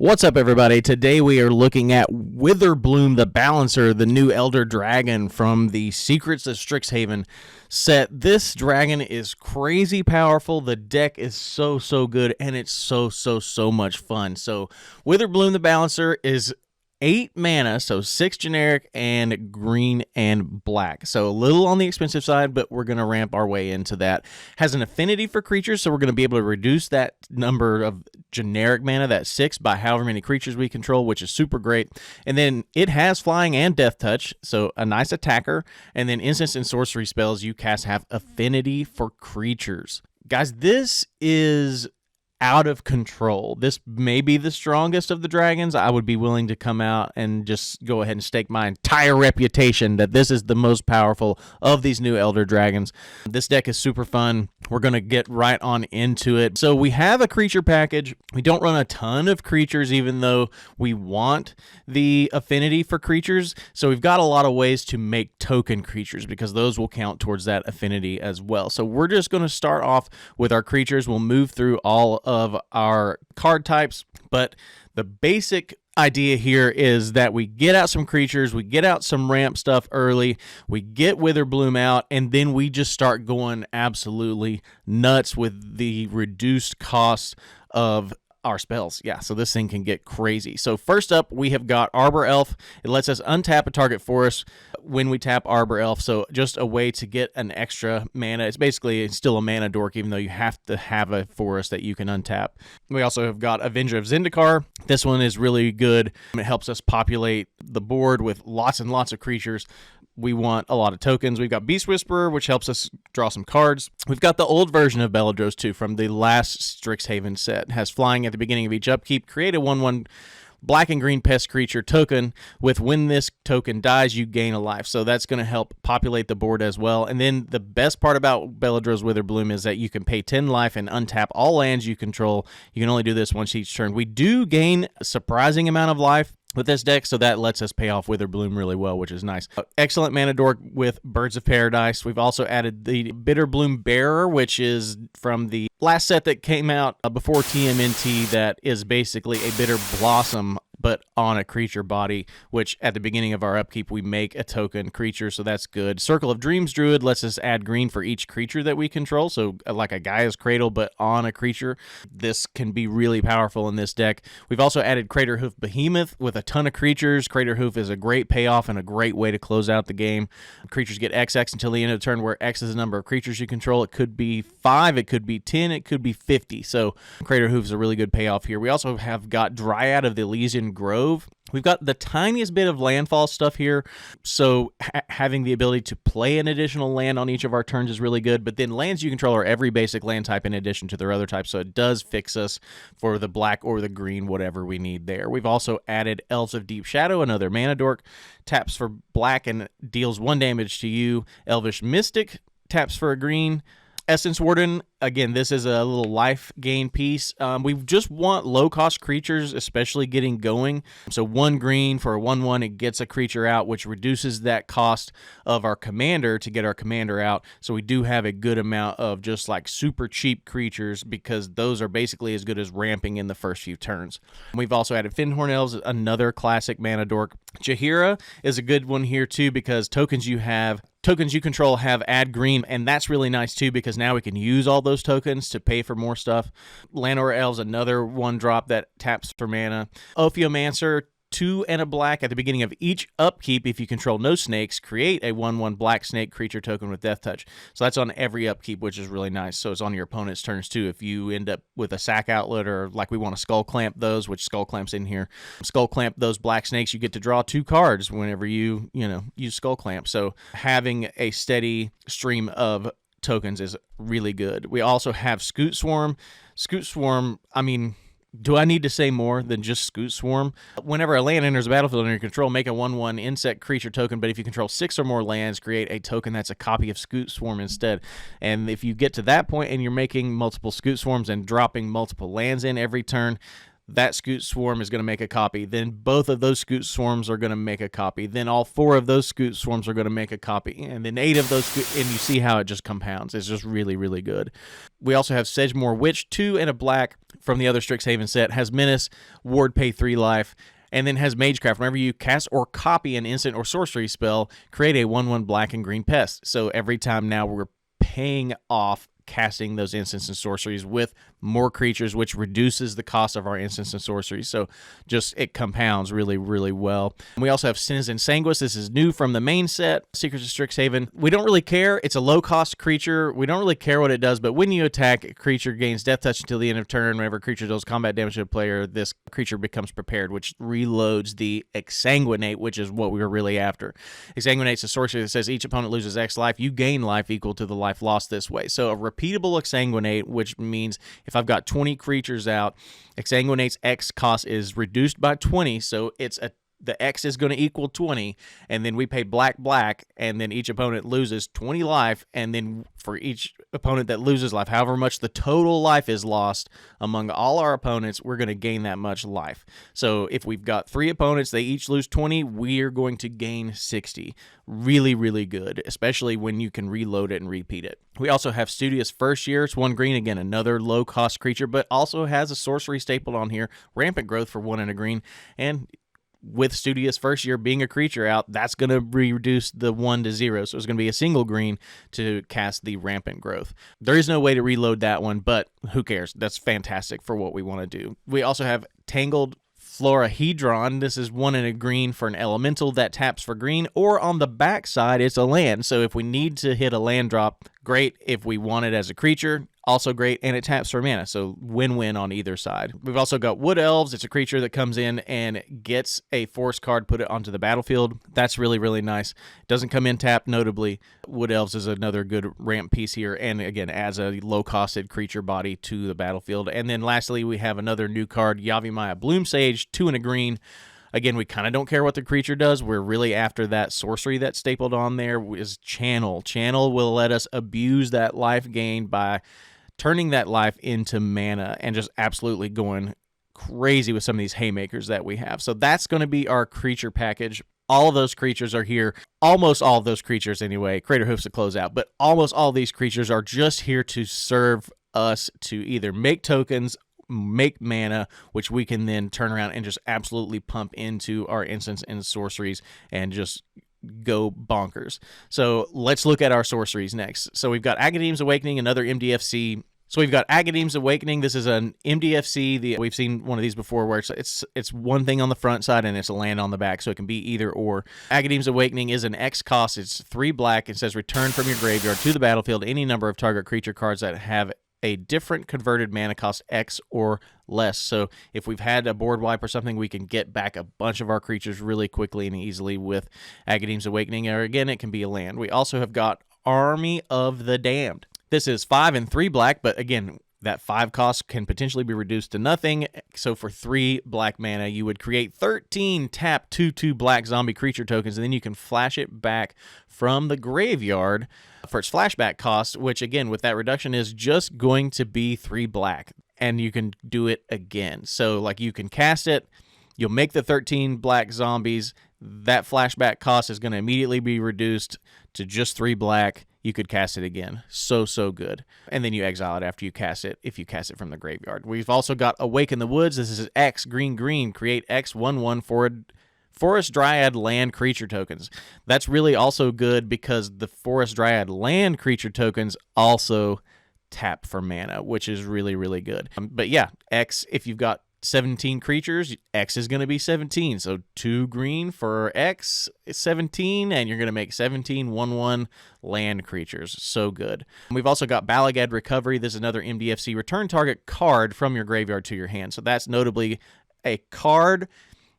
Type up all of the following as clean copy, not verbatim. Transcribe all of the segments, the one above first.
What's up, everybody? Today we are looking at Witherbloom the Balancer, the new Elder Dragon from the Secrets of Strixhaven set. This dragon is crazy powerful. The deck is so good, and it's so much fun. So Witherbloom the Balancer is 8 mana, so 6 generic and green and black. So a little on the expensive side, but we're going to ramp our way into that. Has an affinity for creatures, so we're going to be able to reduce that number of generic mana, that 6, by however many creatures we control, which is super great. And then it has flying and death touch, so a nice attacker. And then instants and sorcery spells you cast have affinity for creatures. Guys, this is out of control. This may be the strongest of the dragons. I would be willing to come out and just go ahead and stake my entire reputation that this is the most powerful of these new Elder Dragons. This deck is super fun. We're going to get right on into it. So we have a creature package. We don't run a ton of creatures, even though we want the affinity for creatures. So we've got a lot of ways to make token creatures because those will count towards that affinity as well. So we're just going to start off with our creatures. We'll move through all of our card types, but the basic idea here is that we get out some creatures, we get out some ramp stuff early, we get Witherbloom out, and then we just start going absolutely nuts with the reduced cost of our spells. Yeah, so this thing can get crazy. So first up, we have got Arbor Elf. It lets us untap a target forest when we tap Arbor Elf, so just a way to get an extra mana. It's basically still a mana dork, even though you have to have a forest that you can untap. We also have got Avenger of Zendikar. This one is really good. It helps us populate the board with lots and lots of creatures. We want a lot of tokens. We've got Beast Whisperer, which helps us draw some cards. We've got the old version of Beledros too from the last Strixhaven set. It has flying at the beginning of each upkeep. Create a 1/1 black and green pest creature token with when this token dies, you gain a life. So that's going to help populate the board as well. And then the best part about Beledros Witherbloom is that you can pay 10 life and untap all lands you control. You can only do this once each turn. We do gain a surprising amount of life with this deck, so that lets us pay off Witherbloom really well, which is nice. Excellent mana dork with Birds of Paradise. We've also added the Bitterbloom Bearer, which is from the last set that came out before TMNT, that is basically a Bitter Blossom, but on a creature body, which at the beginning of our upkeep, we make a token creature, so that's good. Circle of Dreams Druid lets us add green for each creature that we control, so like a Gaia's Cradle, but on a creature. This can be really powerful in this deck. We've also added Craterhoof Behemoth with a ton of creatures. Craterhoof is a great payoff and a great way to close out the game. Creatures get XX until the end of the turn, where X is the number of creatures you control. It could be 5, it could be 10, it could be 50, so Craterhoof is a really good payoff here. We also have got Dryad of the Elysian Grove. We've got the tiniest bit of landfall stuff here, so having the ability to play an additional land on each of our turns is really good, but then lands you control are every basic land type in addition to their other types, so it does fix us for the black or the green, whatever we need there. We've also added Elves of Deep Shadow, another mana dork. Taps for black and deals 1 damage to you. Elvish Mystic taps for a green. Essence Warden, again, this is a little life gain piece. We just want low-cost creatures, especially getting going. So 1 green for a 1/1, it gets a creature out, which reduces that cost of our commander to get our commander out. So we do have a good amount of just like super cheap creatures, because those are basically as good as ramping in the first few turns. We've also added Fyndhorn Elves, another classic mana dork. Jaheira is a good one here too, because tokens you control have add green, and that's really nice too, because now we can use all those tokens to pay for more stuff. Llanowar Elves, another 1-drop that taps for mana. Ophiomancer, 2 and a black at the beginning of each upkeep. If you control no snakes, create a 1/1 black snake creature token with death touch. So that's on every upkeep, which is really nice. So it's on your opponent's turns too. If you end up with a sack outlet, or like we want to skull clamp those, which skull clamps in here, skull clamp those black snakes, you get to draw 2 cards whenever you use skull clamp. So having a steady stream of tokens is really good. We also have Scoot Swarm. Scoot Swarm, I mean, do I need to say more than just Scoot Swarm? Whenever a land enters the battlefield under your control, make a 1/1 insect creature token, but if you control 6 or more lands, create a token that's a copy of Scoot Swarm instead. And if you get to that point and you're making multiple Scoot Swarms and dropping multiple lands in every turn, that Scoot Swarm is going to make a copy. Then both of those Scoot Swarms are going to make a copy. Then all 4 of those Scoot Swarms are going to make a copy. And then 8 of those, and you see how it just compounds. It's just really, really good. We also have Sedgemoor Witch, 2 and a black from the other Strixhaven set. Has Menace, Ward, pay 3 life. And then has Magecraft. Whenever you cast or copy an instant or sorcery spell, create a 1/1 black and green pest. So every time now we're paying off casting those instants and sorceries with more creatures, which reduces the cost of our instants and sorceries. So just it compounds really, really well. We also have Citizen Sanguis. This is new from the main set, Secrets of Strixhaven. We don't really care. It's a low-cost creature. We don't really care what it does, but when you attack, a creature gains Death Touch until the end of turn. Whenever a creature deals combat damage to a player, this creature becomes prepared, which reloads the Exsanguinate, which is what we were really after. Exsanguinate's a sorcery that says each opponent loses X life. You gain life equal to the life lost this way. So a repeatable Exsanguinate, which means if I've got 20 creatures out, Exsanguinate's X cost is reduced by 20, so the X is going to equal 20, and then we pay black, and then each opponent loses 20 life, and then for each opponent that loses life, however much the total life is lost among all our opponents, we're going to gain that much life. So if we've got 3 opponents, they each lose 20, we're going to gain 60. Really, really good, especially when you can reload it and repeat it. We also have Studious First Year. It's 1 green, again, another low-cost creature, but also has a sorcery stapled on here, Rampant Growth for 1 and a green, and with Studious First Year being a creature out, that's going to reduce the 1 to 0. So it's going to be a single green to cast the Rampant Growth. There is no way to reload that one, but who cares? That's fantastic for what we want to do. We also have Tangled Florahedron. This is 1 and a green for an elemental that taps for green, or on the back side, it's a land. So if we need to hit a land drop, great. If we want it as a creature, also great, and it taps for mana, so win-win on either side. We've also got Wood Elves. It's a creature that comes in and gets a force card, put it onto the battlefield. That's really, really nice. Doesn't come in tapped, notably. Wood Elves is another good ramp piece here, and again, adds a low-costed creature body to the battlefield. And then lastly, we have another new card, Yavimaya Bloomsage, 2 and a green. Again, we kind of don't care what the creature does. We're really after that sorcery that's stapled on there is Channel. Channel will let us abuse that life gain by turning that life into mana and just absolutely going crazy with some of these haymakers that we have. So that's going to be our creature package. All of those creatures are here. Almost all of those creatures anyway. Crater Hoofs to close out. But almost all of these creatures are just here to serve us to either make tokens, make mana, which we can then turn around and just absolutely pump into our instants and sorceries and just go bonkers. So let's look at our sorceries next. So we've got Agadeem's Awakening, another MDFC. So we've got Agadeem's Awakening. This is an MDFC. We've seen one of these before where it's one thing on the front side and it's a land on the back, so it can be either or. Agadeem's Awakening is an X cost. It's 3 black. It says return from your graveyard to the battlefield any number of target creature cards that have a different converted mana cost X or less. So if we've had a board wipe or something, we can get back a bunch of our creatures really quickly and easily with Agadeem's Awakening. Or again, it can be a land. We also have got Army of the Damned. This is 5 and 3 black, but again, that 5 cost can potentially be reduced to nothing. So for 3 black mana, you would create 13 tap 2/2 black zombie creature tokens, and then you can flash it back from the graveyard for its flashback cost, which again, with that reduction, is just going to be 3 black. And you can do it again. So like you can cast it, you'll make the 13 black zombies. That flashback cost is going to immediately be reduced to just 3 black. You could cast it again. So good. And then you exile it after you cast it, if you cast it from the graveyard. We've also got Awaken the Woods. This is X, green. Create X 1/1 Forest Dryad land creature tokens. That's really also good because the Forest Dryad land creature tokens also tap for mana, which is really, really good. But yeah, X, if you've got 17 creatures, X is going to be 17. So 2 green for X is 17, and you're going to make 17 1/1 land creatures. So good. We've also got Balagad Recovery. This is another MDFC. Return target card from your graveyard to your hand. So that's notably a card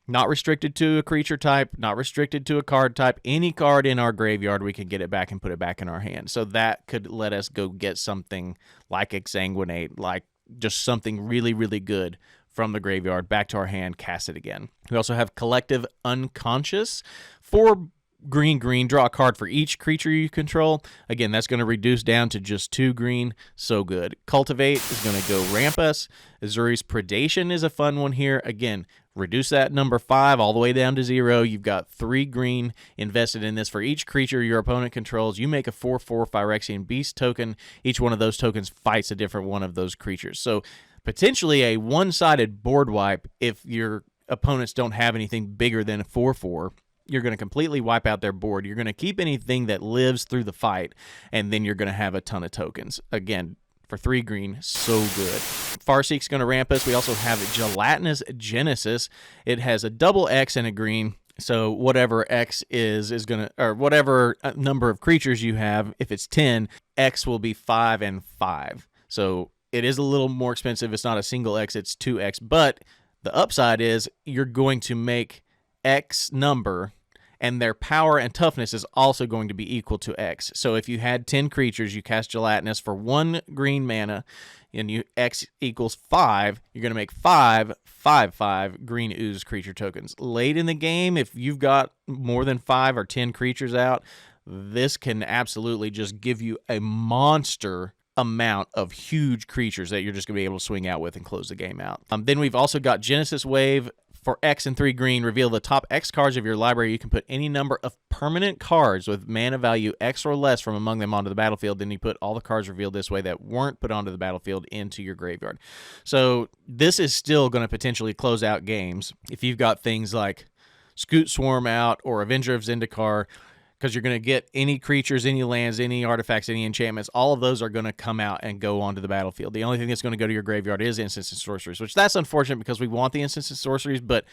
not restricted to a creature type, not restricted to a card type. Any card in our graveyard, we can get it back and put it back in our hand. So that could let us go get something like Exsanguinate, like just something really, really good from the graveyard back to our hand, cast it again. We also have Collective Unconscious. 4 green, green, draw a card for each creature you control. Again, that's going to reduce down to just 2 green. So good. Cultivate is going to go ramp us. Azuri's Predation is a fun one here. Again, reduce that number 5 all the way down to 0. You've got 3 green invested in this. For each creature your opponent controls, you make a 4/4 Phyrexian Beast token. Each one of those tokens fights a different one of those creatures. So potentially a one-sided board wipe if your opponents don't have anything bigger than a 4/4. You're going to completely wipe out their board. You're going to keep anything that lives through the fight, and then you're going to have a ton of tokens. Again, for 3 green, so good. Farseek's going to ramp us. We also have Gelatinous Genesis. It has a double X and a green. So whatever X is going to, or whatever number of creatures you have, if it's 10, X will be 5 and 5. So it is a little more expensive. It's not a single X, it's 2X. But the upside is you're going to make X number, and their power and toughness is also going to be equal to X. So if you had 10 creatures, you cast Gelatinous for 1 green mana, and you X equals 5, you're going to make 5 green ooze creature tokens. Late in the game, if you've got more than 5 or 10 creatures out, this can absolutely just give you a monster amount of huge creatures that you're just going to be able to swing out with and close the game out. Then we've also got Genesis Wave. For X and 3 green, reveal the top X cards of your library. You can put any number of permanent cards with mana value X or less from among them onto the battlefield. Then you put all the cards revealed this way that weren't put onto the battlefield into your graveyard. So this is still going to potentially close out games if you've got things like Scoot Swarm out or Avenger of Zendikar, because you're going to get any creatures, any lands, any artifacts, any enchantments. All of those are going to come out and go onto the battlefield. The only thing that's going to go to your graveyard is instants and sorceries, which that's unfortunate because we want the instants and sorceries, but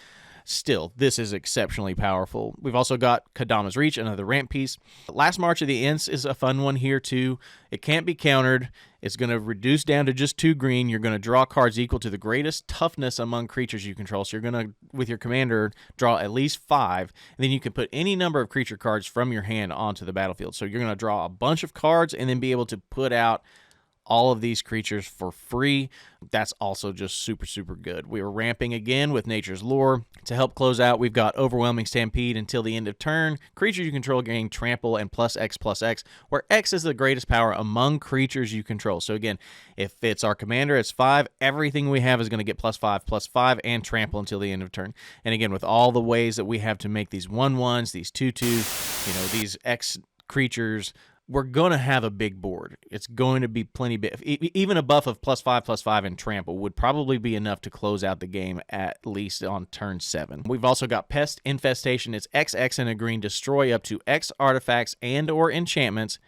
still, this is exceptionally powerful. We've also got Kadama's Reach, another ramp piece. Last March of the Ints is a fun one here too. It can't be countered. It's going to reduce down to just 2 green. You're going to draw cards equal to the greatest toughness among creatures you control. So you're going to, with your commander, draw at least 5. And then you can put any number of creature cards from your hand onto the battlefield. So you're going to draw a bunch of cards and then be able to put out all of these creatures for free. That's also just super, super good. We are ramping again with Nature's Lore. To help close out, we've got Overwhelming Stampede until the end of turn. Creatures you control gain trample and +X, where X is the greatest power among creatures you control. So again, if it's our commander, it's 5. Everything we have is going to get +5, and trample until the end of turn. And again, with all the ways that we have to make these 1/1s, these 2/2, these X creatures, we're going to have a big board. It's going to be plenty big. Even a buff of +5 and trample would probably be enough to close out the game at least on turn 7. We've also got Pest Infestation. It's XX and a green. Destroy up to X artifacts and or enchantments.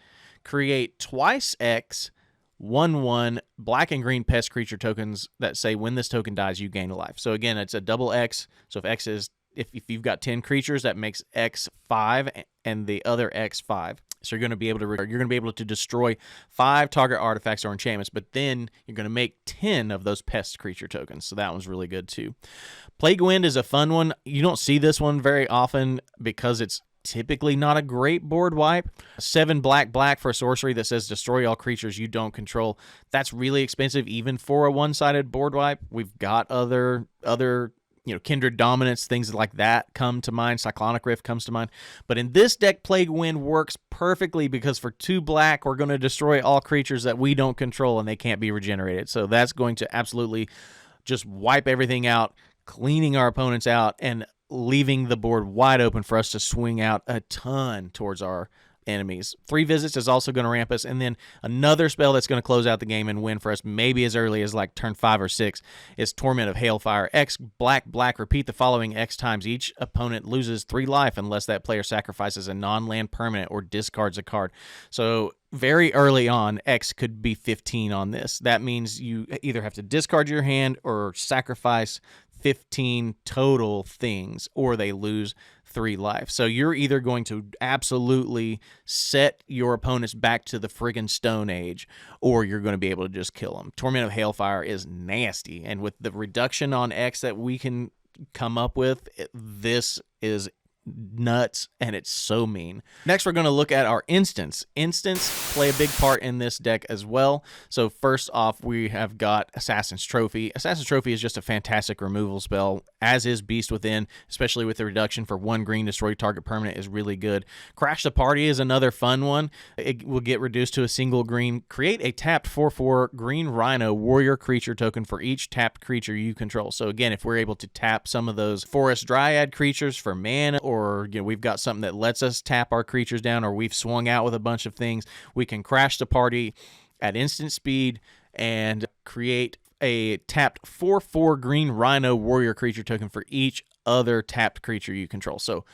Create twice X 1/1 black and green pest creature tokens that say when this token dies, you gain a life. So again, it's a double X. So if X is, if you've got 10 creatures, that makes X 5 and the other X 5. So you're going to be able to destroy 5 target artifacts or enchantments, but then you're going to make 10 of those pest creature tokens. So that one's really good too. Plague Wind is a fun one. You don't see this one very often because it's typically not a great board wipe. 7 black for a sorcery that says destroy all creatures you don't control. That's really expensive even for a one-sided board wipe. We've got other Kindred Dominance, things like that come to mind. Cyclonic Rift comes to mind. But in this deck, Plague Wind works perfectly because for 2 black, we're going to destroy all creatures that we don't control and they can't be regenerated. So that's going to absolutely just wipe everything out, cleaning our opponents out, and leaving the board wide open for us to swing out a ton towards our enemies. 3 Visits is also going to ramp us, and then another spell that's going to close out the game and win for us maybe as early as like turn 5 or 6 is Torment of Hailfire. X black, repeat the following X times. Each opponent loses 3 life unless that player sacrifices a non-land permanent or discards a card. So very early on, X could be 15 on this. That means you either have to discard your hand or sacrifice 15 total things, or they lose 3 life. So you're either going to absolutely set your opponents back to the friggin' Stone Age, or you're going to be able to just kill them. Torment of Hailfire is nasty, and with the reduction on X that we can come up with, this is nuts, and it's so mean. Next, we're going to look at our instants. Instants play a big part in this deck as well. So first off, we have got Assassin's Trophy. Assassin's Trophy is just a fantastic removal spell, as is Beast Within, especially with the reduction for 1 green, destroy target permanent is really good. Crash the Party is another fun one. It will get reduced to a single green. Create a tapped 4/4 green Rhino warrior creature token for each tapped creature you control. So again, if we're able to tap some of those Forest Dryad creatures for mana, or we've got something that lets us tap our creatures down, or we've swung out with a bunch of things, we can crash the party at instant speed and create a tapped 4/4 green Rhino warrior creature token for each other tapped creature you control. So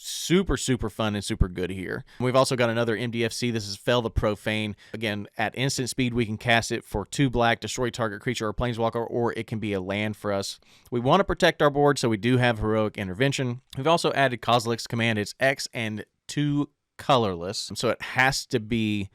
super, super fun and super good here. We've also got another MDFC. This is Fell the Profane. Again, at instant speed, we can cast it for 2 black, destroy target creature or planeswalker, or it can be a land for us. We want to protect our board, so we do have Heroic Intervention. We've also added Kozilek's Command. It's X and 2 colorless, so it has to be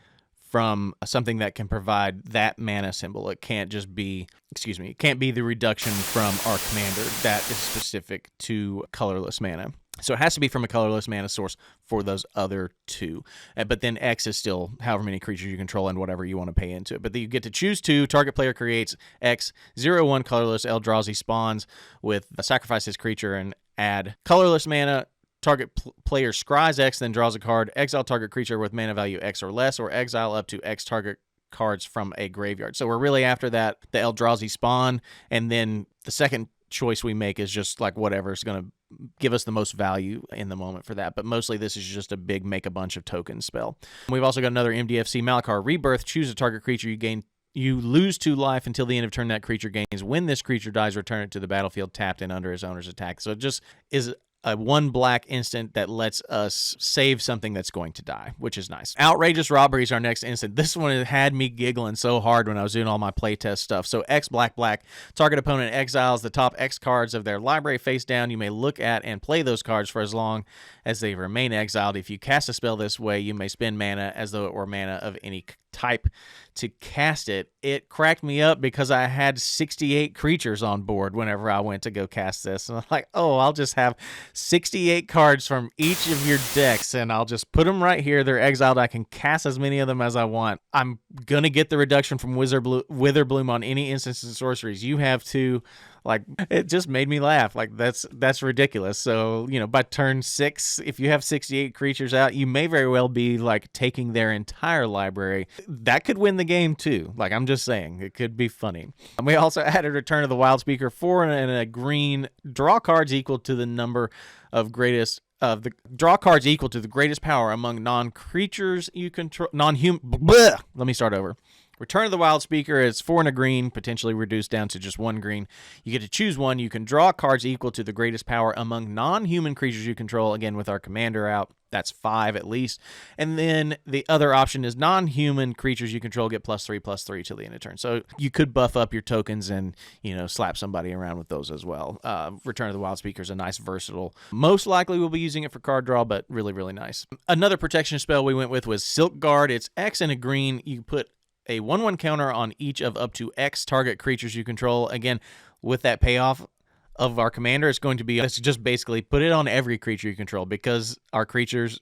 from something that can provide that mana symbol. It can't just be, it can't be the reduction from our commander that is specific to colorless mana. So it has to be from a colorless mana source for those other 2. But then X is still however many creatures you control and whatever you want to pay into it. But then you get to choose 2. Target player creates X, 0/1 colorless Eldrazi spawns with sacrifice his creature and add colorless mana. Target player scries X, then draws a card. Exile target creature with mana value X or less, or exile up to X target cards from a graveyard. So we're really after that, the Eldrazi spawn, and then the second choice we make is just like whatever is going to give us the most value in the moment for that. But mostly this is just a big make a bunch of tokens spell. We've also got another MDFC, Malakar Rebirth. Choose a target creature. You lose 2 life until the end of turn that creature gains. When this creature dies, return it to the battlefield tapped and under his owner's attack. So it just is a 1 black instant that lets us save something that's going to die, which is nice. Outrageous Robbery is our next instant. This one had me giggling so hard when I was doing all my playtest stuff. So X black black, target opponent exiles the top X cards of their library face down. You may look at and play those cards for as long as they remain exiled. If you cast a spell this way, you may spend mana as though it were mana of any type to cast it. It cracked me up because I had 68 creatures on board whenever I went to go cast this. And I'm like, oh, I'll just have 68 cards from each of your decks and I'll just put them right here. They're exiled. I can cast as many of them as I want. I'm going to get the reduction from Witherbloom on any instances of sorceries. You have to. Like, it just made me laugh. Like, that's ridiculous. So, by turn 6, if you have 68 creatures out, you may very well be, like, taking their entire library. That could win the game, too. Like, I'm just saying. It could be funny. And we also added Return of the Wild Speaker, 4 and a green. Draw cards equal to the number of greatest... draw cards equal to the greatest power among non-creatures you control... Non-human... Let me start over. Return of the Wild Speaker is 4 and a green, potentially reduced down to just 1 green. You get to choose 1. You can draw cards equal to the greatest power among non-human creatures you control. Again, with our commander out, that's 5 at least. And then the other option is non-human creatures you control get +3/+3 till the end of turn. So you could buff up your tokens and, slap somebody around with those as well. Return of the Wild Speaker is a nice versatile. Most likely we'll be using it for card draw, but really, really nice. Another protection spell we went with was Silk Guard. It's X and a green. You put a 1/1 counter on each of up to X target creatures you control. Again, with that payoff of our commander, it's going to be, let's just basically put it on every creature you control because our creatures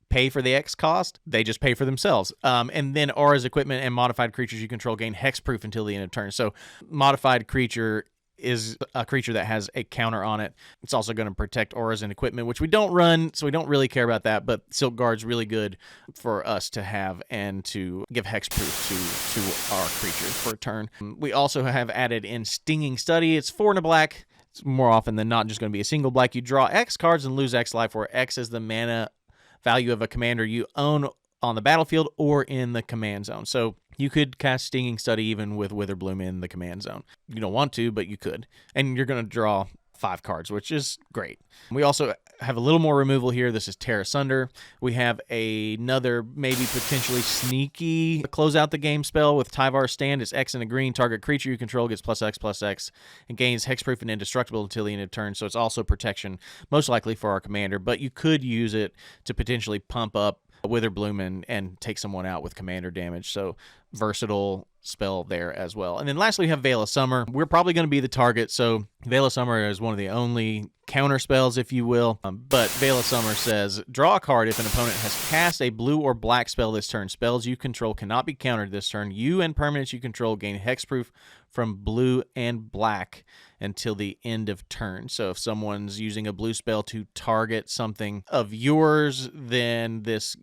pay for the X cost. They just pay for themselves. And then Aura's equipment and modified creatures you control gain hexproof until the end of turn. So modified creature is a creature that has a counter on it. It's also going to protect auras and equipment, which we don't run, so we don't really care about that, but Silk Guard's really good for us to have and to give hexproof to our creatures for a turn. We also have added in Stinging Study. It's 4 and a black. It's more often than not just going to be a single black. You draw X cards and lose X life, where X is the mana value of a commander you own on the battlefield or in the command zone. So you could cast Stinging Study even with Witherbloom in the command zone. You don't want to, but you could. And you're going to draw 5 cards, which is great. We also have a little more removal here. This is Tear Asunder. We have another maybe potentially sneaky close out the game spell with Tyvar's Stand. It's X and a green. Target creature you control gets +X/+X and gains hexproof and indestructible until the end of turn. So it's also protection, most likely for our commander, but you could use it to potentially pump up Witherbloom and take someone out with commander damage. So versatile spell there as well. And then lastly, we have Veil of Summer. We're probably going to be the target, so Veil of Summer is one of the only counter spells, if you will. But Veil of Summer says, draw a card if an opponent has cast a blue or black spell this turn. Spells you control cannot be countered this turn. You and permanents you control gain hexproof from blue and black until the end of turn. So if someone's using a blue spell to target something of yours, then this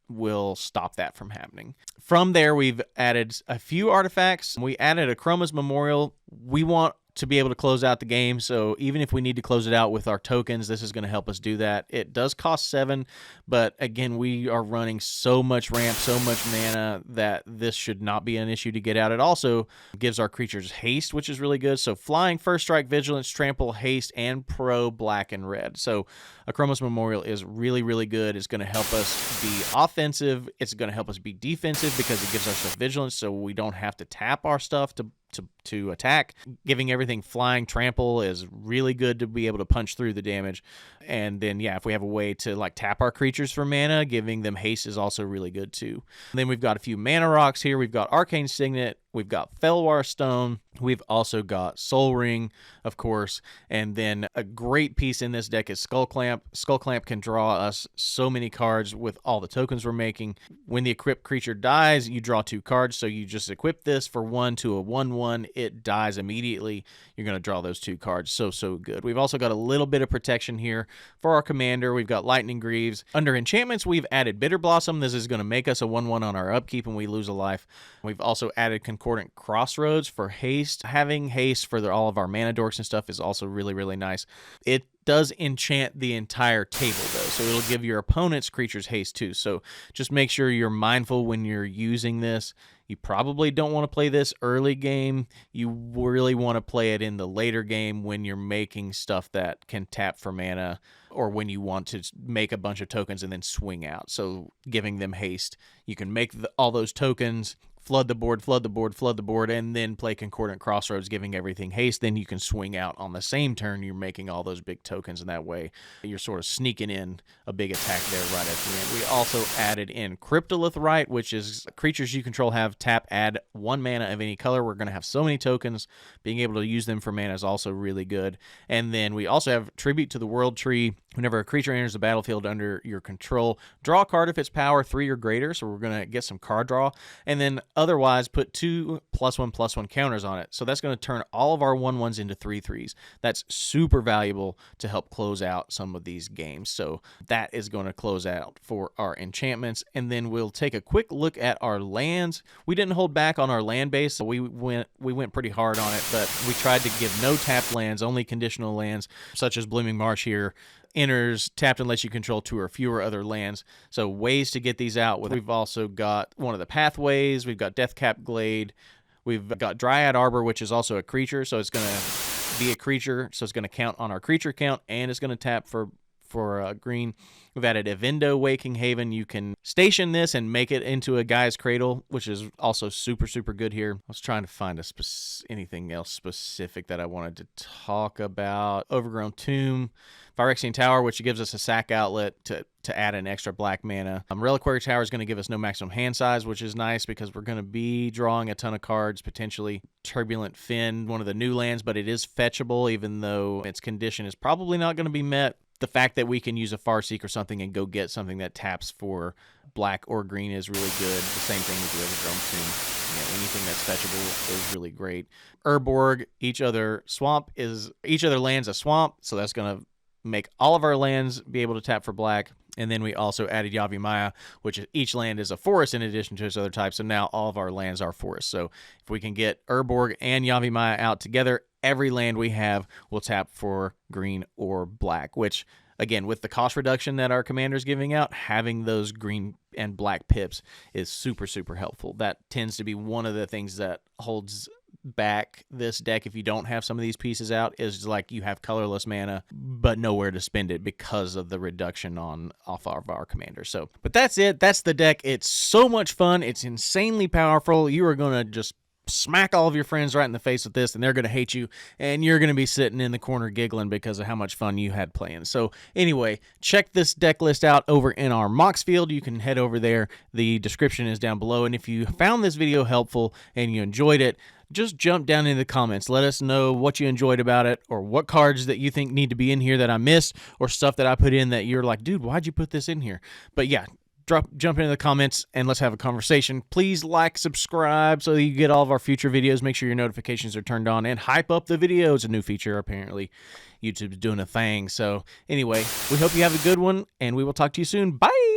will stop that from happening. From there, we've added a few artifacts. We added a Chroma's Memorial. We want to be able to close out the game, so even if we need to close it out with our tokens, this is going to help us do that. It does cost 7, but again, we are running so much ramp, so much mana, that this should not be an issue to get out. It also gives our creatures haste, which is really good. So flying, first strike, vigilance, trample, haste, and pro black and red. So a Chroma's Memorial is really, really good. It's going to help us be offensive. It's going to help us be defensive because it gives us vigilance, so we don't have to tap our stuff to attack. Giving everything flying, trample is really good to be able to punch through the damage. And then, yeah, if we have a way to like tap our creatures for mana, giving them haste is also really good too. And then we've got a few mana rocks here. We've got Arcane Signet. We've got Felwar Stone. We've also got Soul Ring, of course. And then a great piece in this deck is Skull Clamp. Skull Clamp can draw us so many cards with all the tokens we're making. When the equipped creature dies, you draw 2 cards. So you just equip this for 1 to a 1/1. It dies immediately. You're going to draw those 2 cards. So good. We've also got a little bit of protection here for our commander. We've got Lightning Greaves. Under enchantments, we've added Bitter Blossom. This is going to make us a 1/1 on our upkeep when we lose a life. We've also added Concordant Crossroads for haste. Having haste for all of our mana dorks and stuff is also really, really nice. It does enchant the entire table, though, so it'll give your opponent's creatures haste too. So just make sure you're mindful when you're using this. You probably don't want to play this early game. You really want to play it in the later game when you're making stuff that can tap for mana, or when you want to make a bunch of tokens and then swing out. So giving them haste, you can make all those tokens, flood the board, and then play Concordant Crossroads, giving everything haste. Then you can swing out on the same turn. You're making all those big tokens, and that way you're sort of sneaking in a big attack there right at the end. We also added in Cryptolith Rite, which is creatures you control have tap, add 1 mana of any color. We're going to have so many tokens. Being able to use them for mana is also really good. And then we also have Tribute to the World Tree. Whenever a creature enters the battlefield under your control, draw a card if it's power 3 or greater. So we're going to get some card draw. And then otherwise, put 2 +1/+1 counters on it. So that's going to turn all of our 1/1s into 3/3s. That's super valuable to help close out some of these games. So that is going to close out for our enchantments. And then we'll take a quick look at our lands. We didn't hold back on our land base, so we went pretty hard on it, but we tried to give no tapped lands, only conditional lands, such as Blooming Marsh here. Enters tapped unless you control 2 or fewer other lands. So ways to get these out. We've also got one of the pathways. We've got Deathcap Glade. We've got Dryad Arbor, which is also a creature. So it's going to be a creature. So it's going to count on our creature count, and it's going to tap for green. We've added Evendo Waking Haven. You can station this and make it into a Guy's Cradle, which is also super, super good here. I was trying to find anything else specific that I wanted to talk about. Overgrown Tomb. Phyrexian Tower, which gives us a sack outlet to add an extra black mana. Reliquary Tower is going to give us no maximum hand size, which is nice because we're going to be drawing a ton of cards, potentially. Turbulent Fin, one of the new lands, but it is fetchable, even though its condition is probably not going to be met. The fact that we can use a Farseek or something and go get something that taps for black or green is really good. The same thing with the Overgrown Tomb. Yeah, anything that's fetchable is really great. Urborg, each other land's a swamp, so that's going to make all of our lands be able to tap for black. And then we also added Yavimaya, which is each land is a forest in addition to its other types. So now all of our lands are forests. So if we can get Urborg and Yavimaya out together, every land we have will tap for green or black, which, again, with the cost reduction that our commander is giving out, having those green and black pips is super, super helpful. That tends to be one of the things that holds back this deck if you don't have some of these pieces out, is like you have colorless mana but nowhere to spend it because of the reduction off of our commander. But that's it. That's the deck. It's so much fun. It's insanely powerful. You are going to just smack all of your friends right in the face with this, and they're going to hate you, and you're going to be sitting in the corner giggling because of how much fun you had playing. So anyway, check this deck list out over in our Mox field. You can head over there. The description is down below, and if you found this video helpful and you enjoyed it, just jump down in the comments. Let us know what you enjoyed about it, or what cards that you think need to be in here that I missed, or stuff that I put in that you're like, dude, why'd you put this in here? But yeah, jump into the comments and let's have a conversation. Please like, subscribe so that you get all of our future videos. Make sure your notifications are turned on, and hype up the video. It's a new feature, apparently. YouTube's doing a thing. So anyway, we hope you have a good one, and we will talk to you soon. Bye!